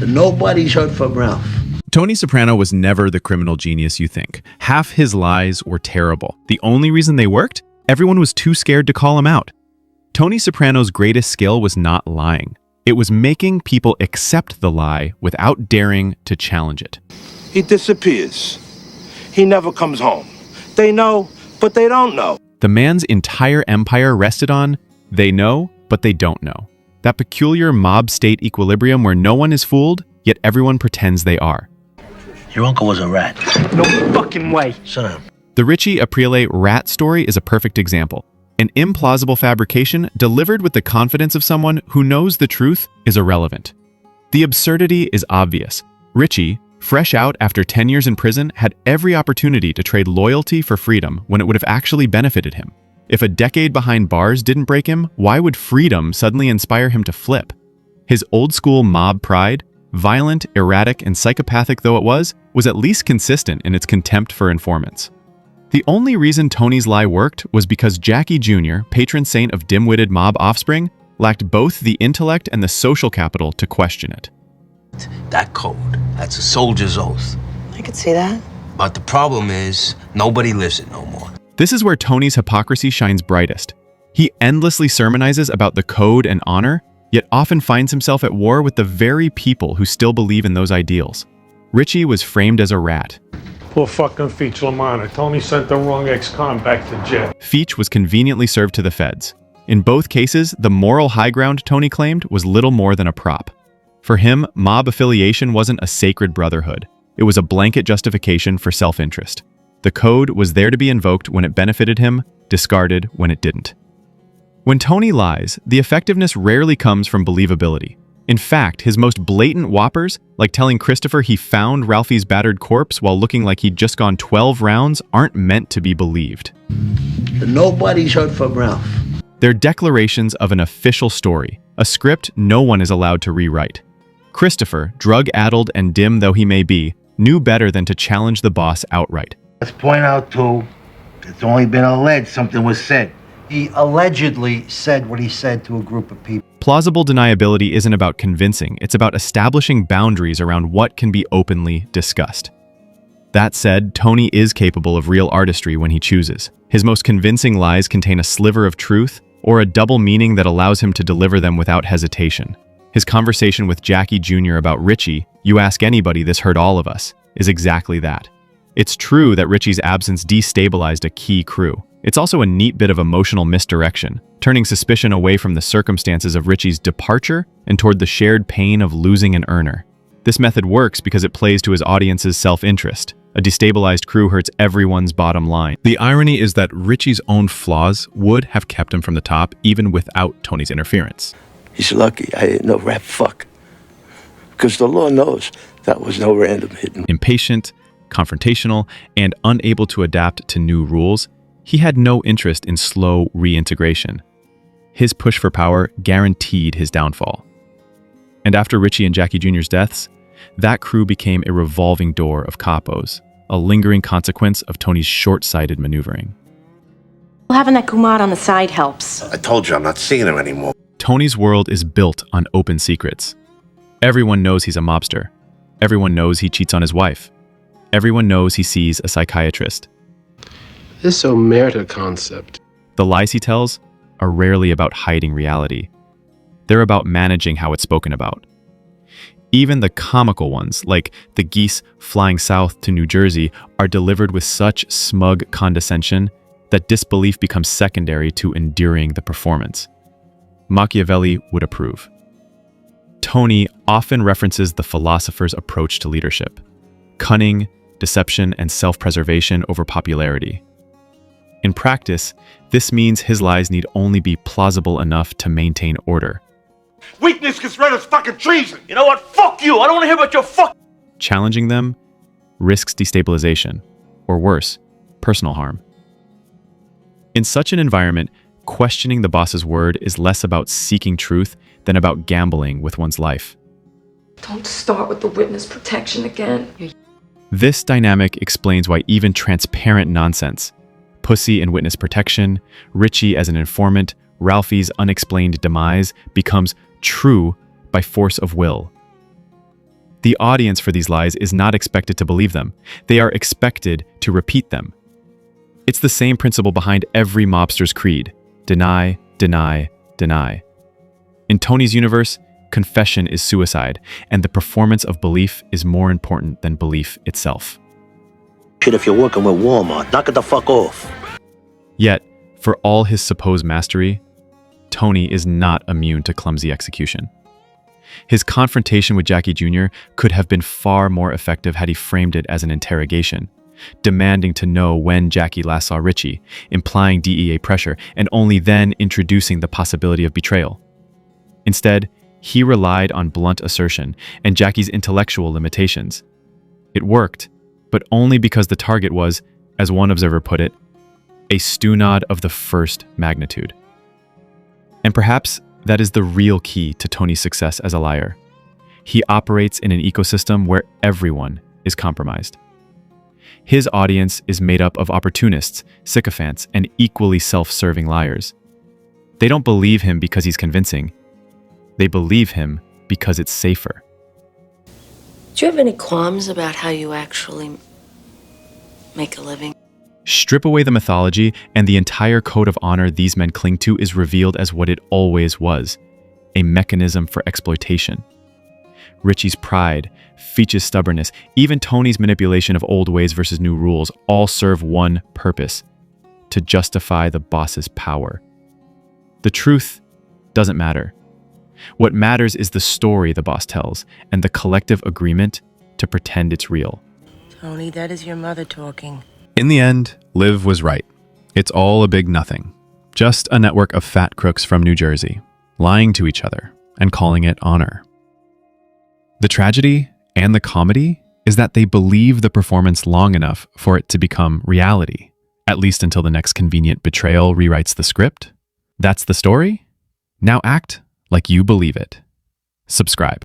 Nobody's heard from Ralph. Tony Soprano was never the criminal genius you think. Half his lies were terrible. The only reason they worked? Everyone was too scared to call him out. Tony Soprano's greatest skill was not lying. It was making people accept the lie without daring to challenge it. He disappears. He never comes home. They know, but they don't know. The man's entire empire rested on, they know, but they don't know. That peculiar mob state equilibrium where no one is fooled, yet everyone pretends they are. Your uncle was a rat. No fucking way. Sit down. The Richie Aprile rat story is a perfect example. An implausible fabrication delivered with the confidence of someone who knows the truth is irrelevant. The absurdity is obvious. Richie, fresh out after 10 years in prison, had every opportunity to trade loyalty for freedom when it would have actually benefited him. If a decade behind bars didn't break him, why would freedom suddenly inspire him to flip? His old-school mob pride, violent, erratic, and psychopathic though it was at least consistent in its contempt for informants. The only reason Tony's lie worked was because Jackie Jr., patron saint of dim-witted mob offspring, lacked both the intellect and the social capital to question it. That code, that's a soldier's oath. I could see that. But the problem is, nobody lives it no more. This is where Tony's hypocrisy shines brightest. He endlessly sermonizes about the code and honor, yet often finds himself at war with the very people who still believe in those ideals. Richie was framed as a rat. Poor fucking Feach Lamana. Tony sent the wrong ex-con back to jail. Feach was conveniently served to the feds. In both cases, the moral high ground Tony claimed was little more than a prop. For him, mob affiliation wasn't a sacred brotherhood. It was a blanket justification for self-interest. The code was there to be invoked when it benefited him, discarded when it didn't. When Tony lies, the effectiveness rarely comes from believability. In fact, his most blatant whoppers, like telling Christopher he found Ralphie's battered corpse while looking like he'd just gone 12 rounds, aren't meant to be believed. Nobody's heard from Ralph. They're declarations of an official story, a script no one is allowed to rewrite. Christopher, drug-addled and dim though he may be, knew better than to challenge the boss outright. Let's point out, too, it's only been alleged something was said. He allegedly said what he said to a group of people. Plausible deniability isn't about convincing, it's about establishing boundaries around what can be openly discussed. That said, Tony is capable of real artistry when he chooses. His most convincing lies contain a sliver of truth or a double meaning that allows him to deliver them without hesitation. His conversation with Jackie Jr. about Richie, "You ask anybody, this hurt all of us," is exactly that. It's true that Richie's absence destabilized a key crew. It's also a neat bit of emotional misdirection, turning suspicion away from the circumstances of Richie's departure and toward the shared pain of losing an earner. This method works because it plays to his audience's self-interest. A destabilized crew hurts everyone's bottom line. The irony is that Richie's own flaws would have kept him from the top even without Tony's interference. He's lucky I didn't know rap fuck. Because the law knows that was no random hidden. Impatient, confrontational, and unable to adapt to new rules, he had no interest in slow reintegration. His push for power guaranteed his downfall. And after Richie and Jackie Jr.'s deaths, that crew became a revolving door of capos, a lingering consequence of Tony's short-sighted maneuvering. Having that Kumar on the side helps. I told you I'm not seeing him anymore. Tony's world is built on open secrets. Everyone knows he's a mobster. Everyone knows he cheats on his wife. Everyone knows he sees a psychiatrist. This omerta concept. The lies he tells are rarely about hiding reality. They're about managing how it's spoken about. Even the comical ones, like the geese flying south to New Jersey, are delivered with such smug condescension that disbelief becomes secondary to enduring the performance. Machiavelli would approve. Tony often references the philosopher's approach to leadership: cunning, deception, and self-preservation over popularity. In practice, this means his lies need only be plausible enough to maintain order. Weakness gets rid of fucking treason. You know what? Fuck you. I don't want to hear about your fuck. Challenging them risks destabilization, or worse, personal harm. In such an environment, questioning the boss's word is less about seeking truth than about gambling with one's life. Don't start with the witness protection again. This dynamic explains why even transparent nonsense, Pussy and witness protection, Richie as an informant, Ralphie's unexplained demise, becomes true by force of will. The audience for these lies is not expected to believe them. They are expected to repeat them. It's the same principle behind every mobster's creed. Deny, deny, deny. In Tony's universe, confession is suicide, and the performance of belief is more important than belief itself. Shit, if you're working with Walmart, knock it the fuck off. Yet, for all his supposed mastery, Tony is not immune to clumsy execution. His confrontation with Jackie Jr. could have been far more effective had he framed it as an interrogation, demanding to know when Jackie last saw Richie, implying DEA pressure, and only then introducing the possibility of betrayal. Instead, he relied on blunt assertion and Jackie's intellectual limitations. It worked, but only because the target was, as one observer put it, a stewnod of the first magnitude. And perhaps that is the real key to Tony's success as a liar. He operates in an ecosystem where everyone is compromised. His audience is made up of opportunists, sycophants, and equally self-serving liars. They don't believe him because he's convincing. They believe him because it's safer. Do you have any qualms about how you actually make a living? Strip away the mythology, and the entire code of honor these men cling to is revealed as what it always was: a mechanism for exploitation. Richie's pride, Feech's stubbornness, even Tony's manipulation of old ways versus new rules all serve one purpose: to justify the boss's power. The truth doesn't matter. What matters is the story the boss tells and the collective agreement to pretend it's real. Tony, that is your mother talking. In the end, Liv was right. It's all a big nothing. Just a network of fat crooks from New Jersey, lying to each other and calling it honor. The tragedy and the comedy is that they believe the performance long enough for it to become reality, at least until the next convenient betrayal rewrites the script. That's the story. Now act like you believe it. Subscribe.